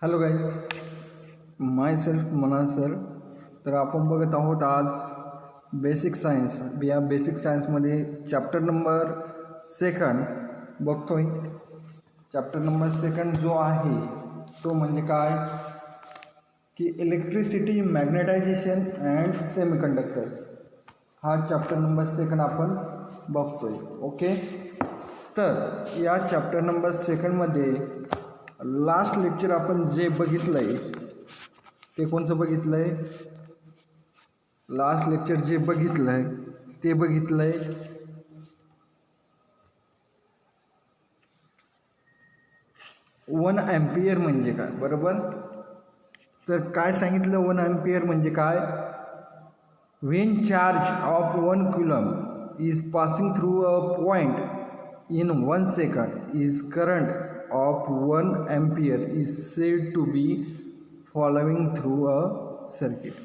Hello guys, माय self मना sir. तर आपण बघत आहोत आज बेसिक सायन्स. या बेसिक सायन्समध्ये चॅप्टर नंबर सेकंड बघतोय. चॅप्टर नंबर सेकंड जो आहे तो म्हणजे काय की इलेक्ट्रिसिटी, मॅग्नेटायझेशन अँड सेमीकंडक्टर. हा चॅप्टर नंबर सेकंड आपण बघतोय. ओके, तर या चॅप्टर नंबर सेकंडमध्ये लास्ट लेक्चर आपण जे बघितलं आहे ते कोणचं बघितलं आहे? लास्ट लेक्चर जे बघितलं आहे ते बघितलं आहे 1 ॲम्पियर म्हणजे काय. बरोबर, तर काय सांगितलं 1 ॲम्पियर म्हणजे काय? When charge of 1 coulomb is passing through a point in 1 second is current of 1 ampere is said to be following through a circuit.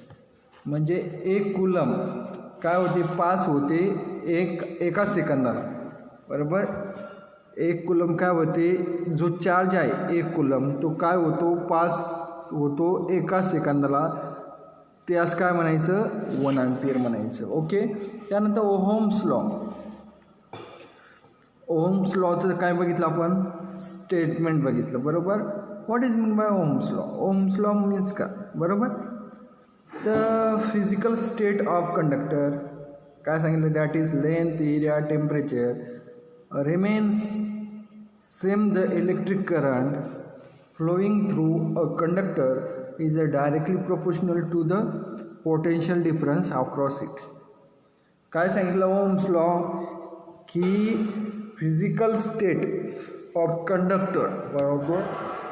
म्हणजे 1 कुलम काय होते? पास होते एका सेकंदाला. बरोबर, 1 कुलम काय होते? जो चार्ज आहे 1 कुलम तो काय होतो? पास होतो एका सेकंदाला. त्यास काय म्हणायचं? 1 ॲम्पियर म्हणायचं. ओके, त्यानंतर ओहम्स लॉ. ओहम्स लॉचं काय बघितलं आपण? स्टेटमेंट बघितलं. बरोबर, what is mean by ohm's law? Ohm's law means काय? बरोबर, the physical state of conductor काय सांगितलं? That is length, area, temperature remains same. The electric current flowing through a conductor is directly proportional to the potential difference across it. काय सांगितलं ohm's law? की physical state of conductor, बरोबर,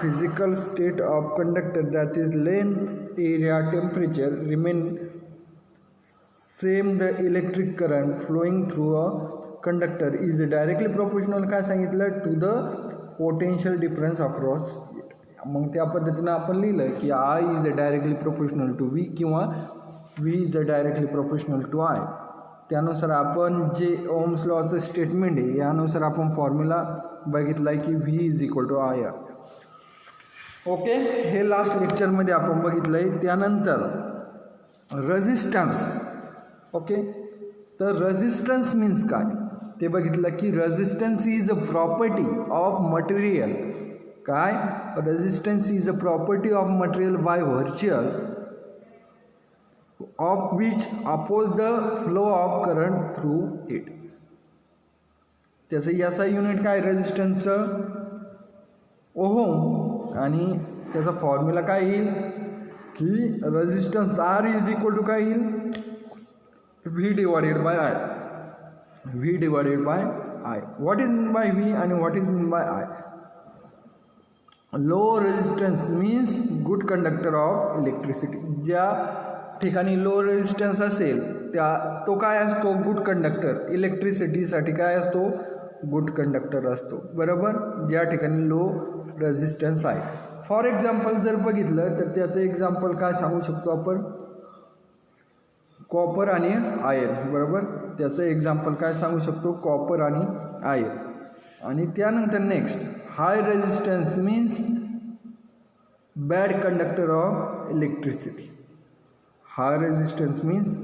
physical state of conductor that is length, area, temperature remain same. The electric current flowing through a conductor is directly proportional काय सांगितलं? To the potential difference across. मग त्या पद्धतीनं आपण लिहिलं की I is a directly proportional to V किंवा V is a directly proportional to I. त्यानुसार आपण जे ओहम्स लॉचं स्टेटमेंट आहे यानुसार आपण फॉर्म्युला बघितला आहे की V is equal to I R. Okay, हे लास्ट लेक्चरमध्ये आपण बघितलं आहे. त्यानंतर रेझिस्टन्स. ओके, तर रेझिस्टन्स मीन्स काय ते बघितलं की resistance is a property of material. काय? Resistance is a property of material by virtual of which oppose the flow of current through it. त्याचं याचा युनिट काय? रेझिस्टन्सचं ओहम. आणि त्याचा फॉर्म्युला काय येईल की resistance R is equal to काय येईल? V divided by I. V divided by I. What is mean by V आणि what is mean by I? Low resistance means good conductor of electricity. ज्या ठिकाणी low resistance असेल तो काय असतो? Good conductor. इलेक्ट्रिसिटीसाठी काय असतो? गुड कंडक्टर असतो. बरोबर, ज्या ठिकाणी लो रेजिस्टन्स आहे. फॉर एक्झाम्पल जर बघितलं तर त्याचं एक्झाम्पल काय सांगू शकतो आपण? कॉपर आणि आयर्न. बरोबर, त्याचं एक्झाम्पल काय सांगू शकतो? कॉपर आणि आयर्न. आणि त्यानंतर next high resistance means bad conductor of electricity. High resistance means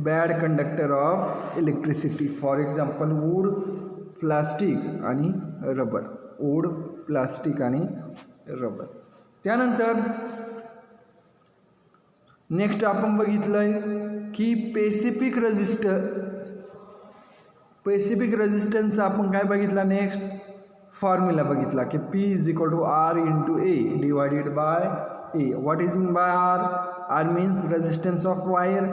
bad conductor of electricity. For example wood, plastic आणि रबर. वूड, प्लास्टिक आणि रबर. त्यानंतर नेक्स्ट आपण बघितलं आहे की स्पेसिफिक रेजिस्टन्स आपण काय बघितला? नेक्स्ट फॉर्म्युला बघितला की P is equal to R into A divided by A. What is mean by R? R means resistance of wire,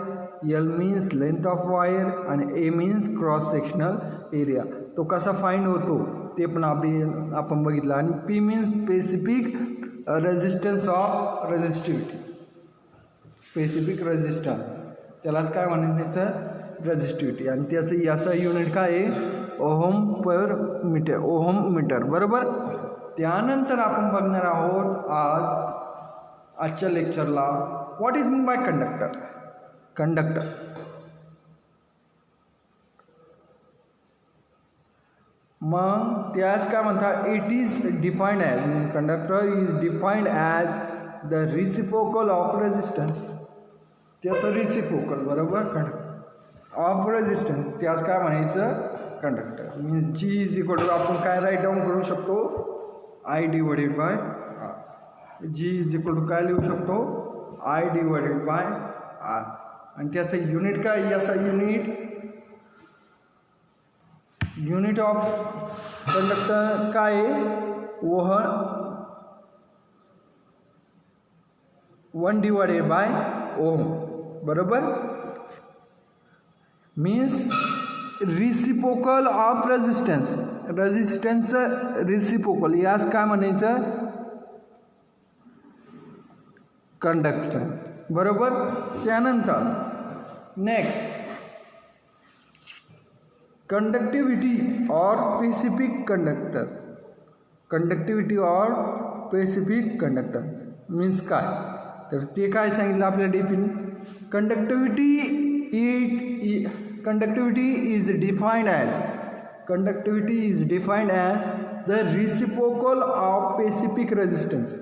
L means length of wire आणि A means cross sectional area. तो कसा find होतो ते पण आपण बघितलं. आणि P means specific resistance of resistivity. Specific resistance त्यालाच काय म्हणायचं? रेजिस्टिव्हिटी. आणि त्याचं याचा युनिट काय आहे? Ohm per metre, ohm metre. बरोबर, त्यानंतर आपण बघणार आहोत आजच्या लेक्चरला what is mean by conductor. मग त्यास काय म्हणतात, it is defined as, conductor is defined as the reciprocal of resistance. त्याचं रिसिप्रोकल बरोबर ऑफ रेझिस्टन्स, त्यास काय म्हणायचं, conductor. Means G is equal to आपण काय राईट डाऊन करू शकतो, I divided by R. G is equal to काय लिहू शकतो, आय डिवायडेड बाय आर. आणि त्याचं युनिट काय, याचा युनिट ऑफ कंडक्टर काय आहे, 1 डिवायडेड बाय ओम. बरोबर. मीन्स रिसिप्रोकल ऑफ रेझिस्टन्स, रेझिस्टन्सचं रिसिप्रोकल, यास काय म्हणायचं, कंडक्टर. बरोबर. त्यानंतर नेक्स्ट, कंडक्टिव्हिटी और स्पेसिफिक कंडक्टर. कंडक्टिव्हिटी और स्पेसिफिक कंडक्टर मीन्स काय, तर ते काय सांगितलं आपल्या डेफिन. Conductivity is defined as the reciprocal of specific resistance.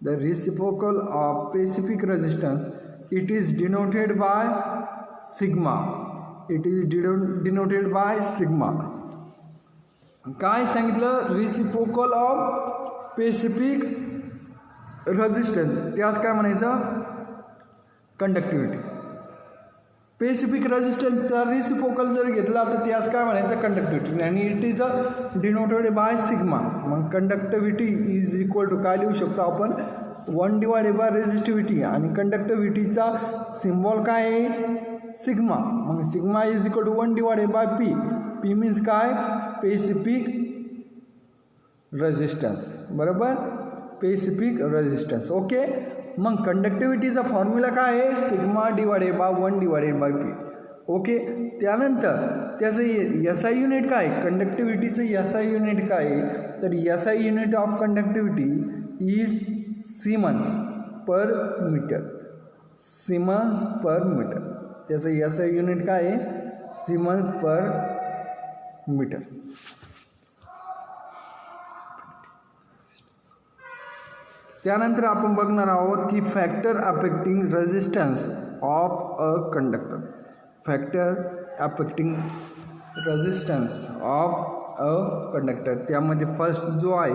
The reciprocal of specific resistance, it is denoted by sigma. It is denoted by sigma. काय सांगितलं, रिसिप्रोकल ऑफ स्पेसिफिक रेझिस्टन्स, त्यास काय म्हणायचं, कंडक्टिव्हिटी. स्पेसिफिक रेझिस्टन्सचा रिसिप्रोकल जर घेतला तर त्यास काय म्हणायचं, कंडक्टिव्हिटी. आणि it is denoted by sigma. मग कंडक्टिव्हिटी इज इक्वल टू काय लिहू शकतो आपण, 1 डिवायडेड बाय रेझिस्टिव्हिटी. आणि कंडक्टिव्हिटीचा सिम्बॉल काय आहे, सिग्मा. मग sigma is equal to 1 divided by P. P means काय, स्पेसिफिक रेझिस्टन्स. बरोबर, स्पेसिफिक रेझिस्टन्स. ओके. मग कंडक्टिव्हिटीचा फॉर्म्युला काय आहे, sigma divided by 1 divided by P. Okay. त्यानंतर त्याचं एस आय युनिट काय, कंडक्टिव्हिटीचं एस आय युनिट काय आहे, तर S I unit of conductivity is siemens per metre. Siemens per metre, त्याचं एस आय युनिट काय आहे, सिमन्स पर मीटर. त्यानंतर आपण बघणार आहोत की factor affecting resistance of a conductor. Factor affecting resistance of a conductor, त्यामध्ये फर्स्ट जो आहे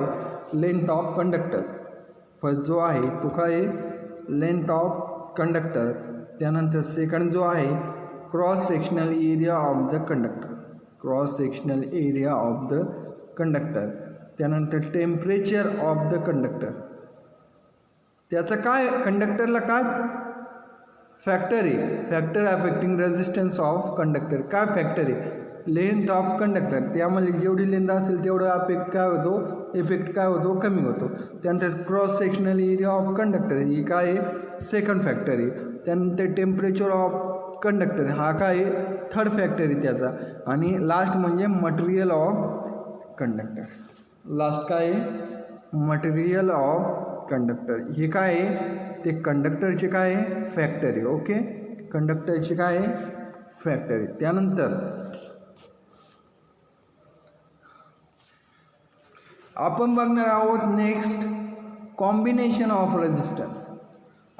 लेंथ ऑफ कंडक्टर. फर्स्ट जो आहे तो काय आहे, लेंथ ऑफ कंडक्टर. त्यानंतर सेकंड जो आहे cross sectional area of the conductor. Cross sectional area of the conductor. त्यानंतर टेम्परेचर ऑफ द कंडक्टर. त्याचं काय, कंडक्टरला काय फॅक्टर आहे, factor affecting resistance of conductor. काय फॅक्टर आहे, लेंथ ऑफ कंडक्टर. त्यामध्ये जेवढी लेंथ असेल तेवढं अफेक्ट काय होतो, इफेक्ट काय होतो, कमी होतो. त्यानंतर cross sectional area of conductor ही काय आहे, सेकंड फॅक्टर आहे. त्यानंतर टेम्परेचर ऑफ कंडक्टर हा काय आहे, थर्ड फॅक्टर आहे त्याचा. आणि लास्ट म्हणजे मटेरियल ऑफ कंडक्टर. लास्ट काय आहे, मटेरियल ऑफ कंडक्टर. हे काय आहे, ते कंडक्टरचे काय आहे, फॅक्टर आहे. ओके. कंडक्टरचे काय आहे, फॅक्टर आहे. त्यानंतर आपण बघणार आहोत नेक्स्ट कॉम्बिनेशन ऑफ रेझिस्टन्स.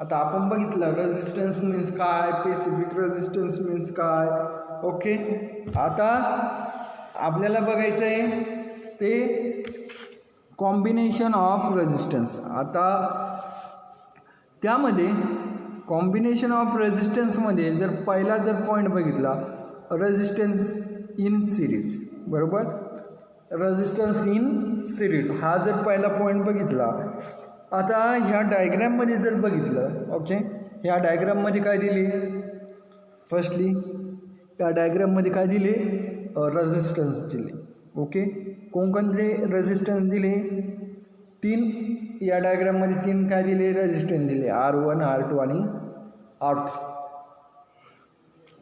आता आपण बघितलं रेझिस्टन्स मीन्स काय, स्पेसिफिक रेझिस्टन्स मीन्स काय. ओके. आता आपल्याला बघायचं आहे ते कॉम्बिनेशन ऑफ रेझिस्टन्स. आता त्यामध्ये कॉम्बिनेशन ऑफ रेझिस्टन्समध्ये जर पहिला पॉईंट बघितला, रेझिस्टन्स इन सिरीज. बरोबर, रेझिस्टन्स इन सिरीज हा जर पहिला पॉईंट बघितला. आता ह्या डायग्रॅममध्ये जर बघितलं, ओके, ह्या डायग्रॅममध्ये काय दिले, फर्स्टली या डायग्रॅममध्ये काय दिले, रेझिस्टन्स दिले. ओके. कोणकोणते रेझिस्टन्स दिले, 3. या डायग्राममध्ये 3 काय दिले, रेझिस्टन्स दिले, R1 R2 आणि R3.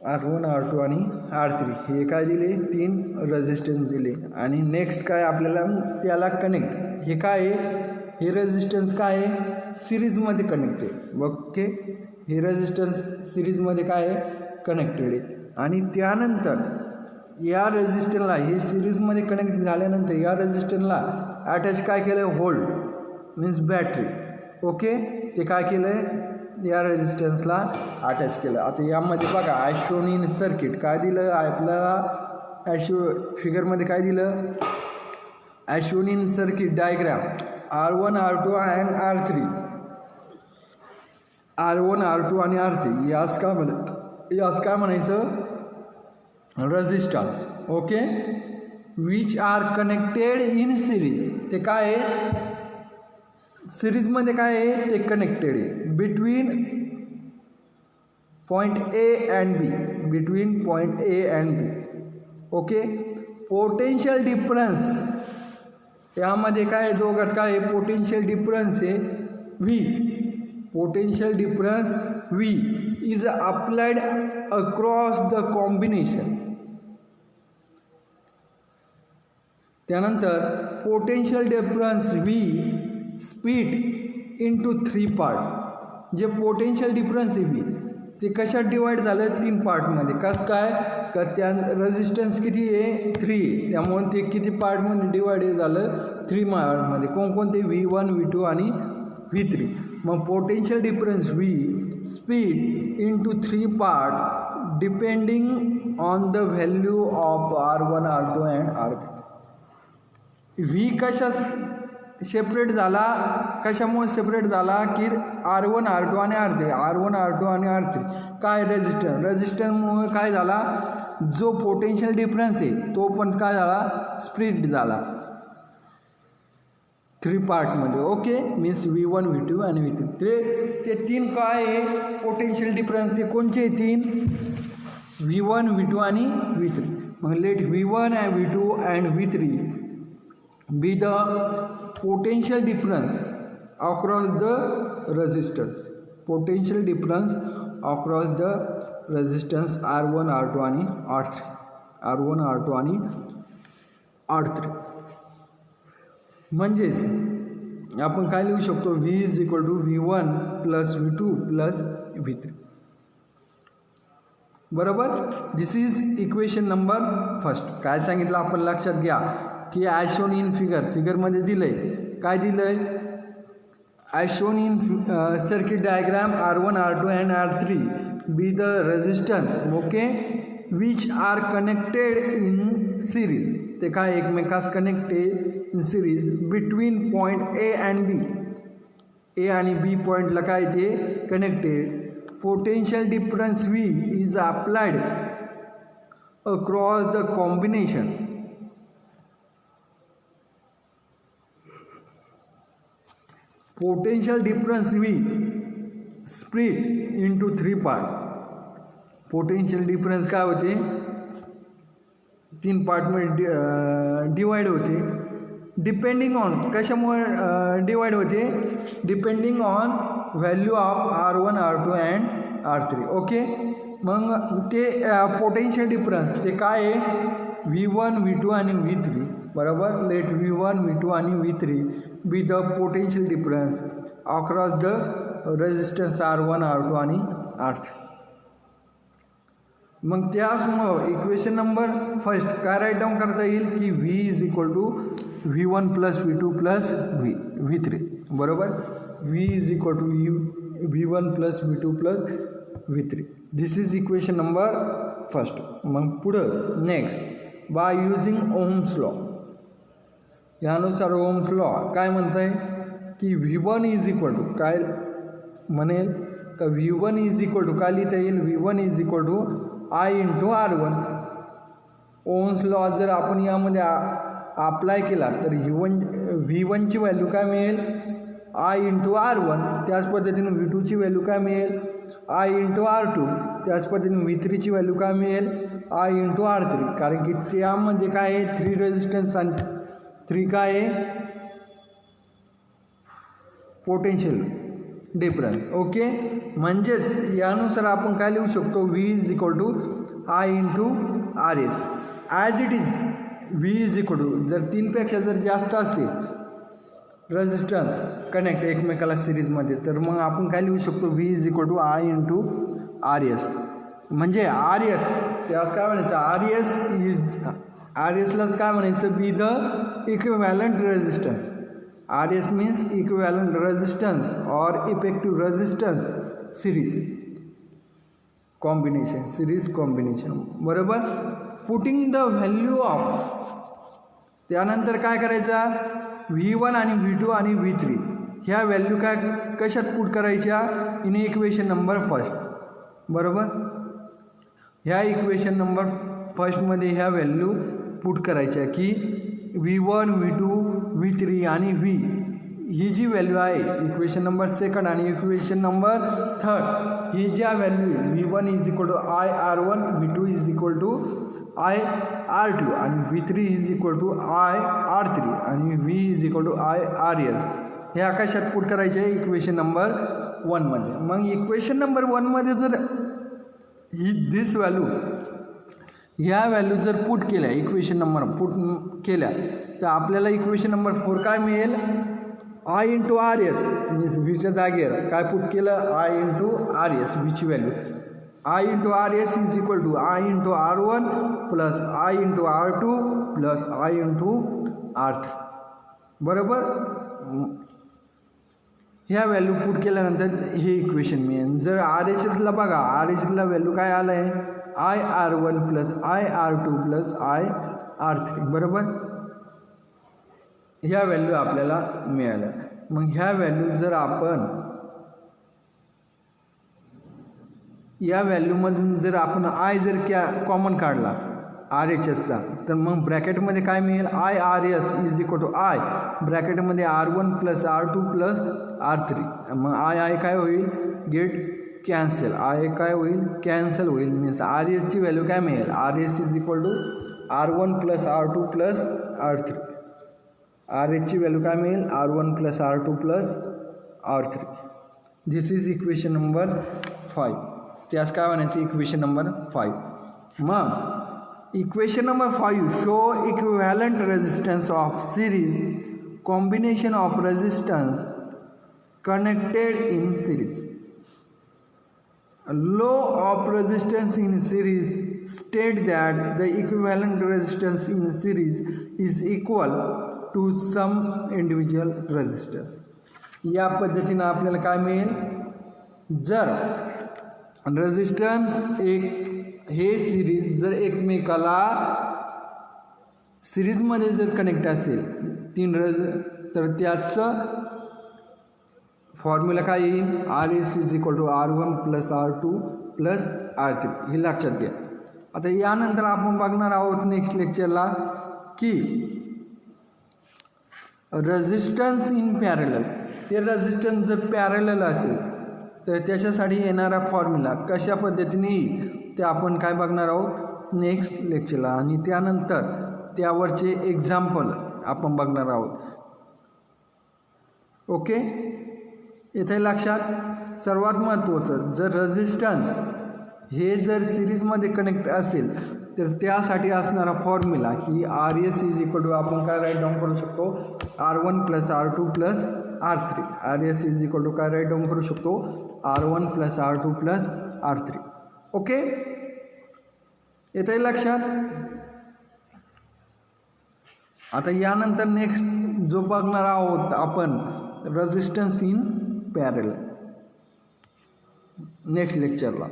R1 R2 आणि R3 हे काय दिले, 3 रेझिस्टन्स दिले. आणि नेक्स्ट काय आपल्याला त्याला कनेक्ट, हे काय आहे, हे रेझिस्टन्स काय आहे, सिरीजमध्ये कनेक्ट आहे. ओके. हे रेझिस्टन्स सिरीजमध्ये काय आहे, कनेक्टेड आहे. आणि त्यानंतर या रेझिस्टरला हे सिरीजमध्ये कनेक्ट झाल्यानंतर या रेझिस्टरला अटॅच काय केलं आहे, व्होल्ट मीन्स बॅटरी. ओके, ते काय केलं आहे, या रेझिस्टन्सला अटॅच केलं. आता यामध्ये बघा ॲज इन सर्किट काय दिलं आपल्याला, फिगरमध्ये काय दिलं, as in circuit diagram R1 R2 and R3. R1 R2 आणि R3 यास काय म्हणायचं, resistance. Okay, which are connected in series. ते काय आहे, सिरीजमध्ये काय आहे, ते कनेक्टेड आहे between point A and B, between point A and B. Okay, potential difference यामध्ये काय दोघात काय आहे, पोटेन्शियल डिफरन्स आहे V. Potential difference V is applied across the combination. त्यानंतर potential difference V split into 3 part. जे potential difference आहे V ते कशात डिवाईड झालं, 3 पार्टमध्ये. कसं काय, का त्या रेझिस्टन्स किती आहे, 3 आहे, त्यामुळे ते किती पार्टमध्ये डिवाईड झालं, 3 पार्टमध्ये. कोणकोणते, V1 V2 आणि V3. मग potential difference V split into 3 part depending on the value of R1 R2 and R3. V कशा सेपरेट झाला, कशामुळे सेपरेट झाला की R1 R2 आणि R3. R1 R2 आणि R3 काय, रेझिस्टन्समुळे काय झाला, जो पोटेन्शियल डिफरन्स आहे तो पण काय झाला, स्प्लिट झाला 3 पार्टमध्ये. ओके, मीन्स V1 V2 आणि V3. ते 3 काय आहे पोटेन्शियल डिफरन्स, ते कोणचे 3, V1 V2 आणि V3. मग late V1 and V2 and V3 be the potential difference across the resistance. Potential difference across the resistance R1 R2 आणि R3. R1 R2 आणि R3. म्हणजेच आपण काय लिहू शकतो, V is equal to V1 plus V2 plus V3. बरोबर. This is equation number first. काय सांगितलं आपण लक्षात घ्या की ॲज शोन इन फिगरमध्ये दिलं आहे, काय दिलं आहे, as shown in circuit diagram R1 R2 and R3 be the resistance. Okay, which are connected in series. ते काय एकमेकास connected in series between point A and B. A आणि बी पॉईंटला काय ते connected. Potential difference V is applied across the combination. Potential difference V split into 3 part. Potential difference काय होते, 3 पार्टमध्ये डिवाईड होते. डिपेंडिंग ऑन, कशामुळे डिवाईड होते, depending on value of R1 R2 and R3. Okay, मग ते पोटेन्शियल डिफरन्स ते काय आहे, V1 V2 आणि V3. बरोबर. लेट V1 V2 आणि V3 be the potential difference across the resistance R1 R2 आणि R3. मग त्यामुळं इक्वेशन नंबर फर्स्ट काय राईट डाऊन करता येईल की V is equal to V1 plus V2 plus V3. बरोबर. V is equal to V1 plus V2 plus V3. This is equation number first. मग पुढं next by using ohm's law. यानुसार ohm's law काय म्हणत आहे की V1 इज इक्वल टू काय म्हणेल का V1 इज इक्वल टू काय लिहिता येईल, V1 is equal to I into R1. Ohm's law जर आपण यामध्ये अप्लाय केला तर V1ची व्हॅल्यू काय मिळेल, I इंटू R1. त्याच पद्धतीने V2ची व्हॅल्यू काय मिळेल, I इंटू R2. त्याच पद्धतीने V3ची व्हॅल्यू काय मिळेल, I इंटू R3. कारण की त्यामध्ये काय आहे 3 रेझिस्टन्स आणि 3 काय आहे पोटेन्शियल डिफरन्स. ओके, म्हणजेच यानुसार आपण काय लिहू शकतो, V is equal to I into RS. As it is V is equal to, जर 3पेक्षा जर जास्त असेल रेझिस्टन्स कनेक्ट एकमेकाला सिरीजमध्ये, तर मग आपण काय लिहू शकतो, V is equal to I into RS. म्हणजे RS त्यास काय म्हणायचं आर एसलाच काय म्हणायचं be the equivalent resistance. R S means equivalent resistance और इफेक्टिव्ह रेझिस्टन्स सिरीज कॉम्बिनेशन बरोबर. पुटिंग द व्हॅल्यू ऑफ, त्यानंतर काय करायचं V1 आणि V2 आणि V3 ह्या व्हॅल्यू काय कशात पुट करायच्या इन इक्वेशन नंबर फर्स्ट. बरोबर, ह्या इक्वेशन नंबर फर्स्टमध्ये ह्या व्हॅल्यू पुट करायच्या की V1 V2 V3 आणि V ही जी व्हॅल्यू आहे इक्वेशन नंबर सेकंड आणि इक्वेशन नंबर थर्ड ही ज्या value V1 is equal to IR1, V2 is equal to IR2 आणि V3 is equal to IR3 आणि V is equal to IRL हे आकाशात पुट करायचे आहे इक्वेशन नंबर 1मध्ये. मग इक्वेशन नंबर 1मध्ये जर ही दिस व्हॅल्यू ह्या व्हॅल्यू जर पुट केल्या इक्वेशन नंबर पुट केल्या तर आपल्याला इक्वेशन नंबर 4 काय मिळेल I into R S means व्हीच्या जागेवर काय पुट केलं I इंटू आर एस व्हीची value I into R S is equal to I into R1 plus I into R2 plus I into R3. बरोबर, ह्या value put केल्यानंतर हे equation मिळेल. जर आर एच एसला बघा आर एच एसला व्हॅल्यू काय आलं आहे IR1 plus IR2 plus IR3. बरोबर, ह्या व्हॅल्यू आपल्याला मिळाल्या. मग ह्या व्हॅल्यू जर आपण या व्हॅल्यूमधून जर आपण आय जर कॉमन काढला आर एच एसचा तर मग ब्रॅकेटमध्ये काय मिळेल IRS is equal to I ब्रॅकेटमध्ये R1 plus R2 plus R3. मग आय काय होईल गेट कॅन्सल आय काय होईल कॅन्सल होईल मीन्स आर एसची व्हॅल्यू काय मिळेल R S is equal to R1 plus R2 plus R3. R एसची व्हॅल्यू काय मिळेल R1 plus R2 plus R3. This is equation number 5. त्यास काय म्हणायचं इक्वेशन नंबर 5. मग equation number 5 show equivalent resistance of series combination of resistance connected in series. law of resistance in series state that the equivalent resistance in series is equal to some individual resistance. या पद्धतीने आपल्याला काय मिळेल जर resistance हे series जर एकमेकाला सिरीजमध्ये जर कनेक्ट असेल तर त्याचं फॉर्म्युला काय येईल R S is equal to R1 plus R2 plus R3. हे लक्षात घ्या. आता यानंतर आपण बघणार आहोत नेक्स्ट लेक्चरला की रेझिस्टन्स इन पॅरलल. ते रेझिस्टन्स जर पॅरलल असेल तर त्याच्यासाठी येणारा फॉर्म्युला कशा पद्धतीने येईल ते आपण काय बघणार आहोत नेक्स्ट लेक्चरला आणि त्यानंतर त्यावरचे एक्झाम्पल आपण बघणार आहोत. ओके, इथे लक्षात सर्वात महत्त्वाचं जर रेझिस्टन्स हे जर सिरीजमध्ये कनेक्ट असेल तर त्यासाठी असणारा फॉर्म्युला की R S is equal to आपण काय राईट डाऊन करू शकतो R1 plus R2 plus R3. R S is equal to काय राईट डाऊन करू शकतो R1 plus R2 plus R3. Okay, येते लक्षात. आता यानंतर नेक्स्ट जो बघणार आहोत आपण रेझिस्टन्स इन पॅरलल नेक्स्ट लेक्चरला.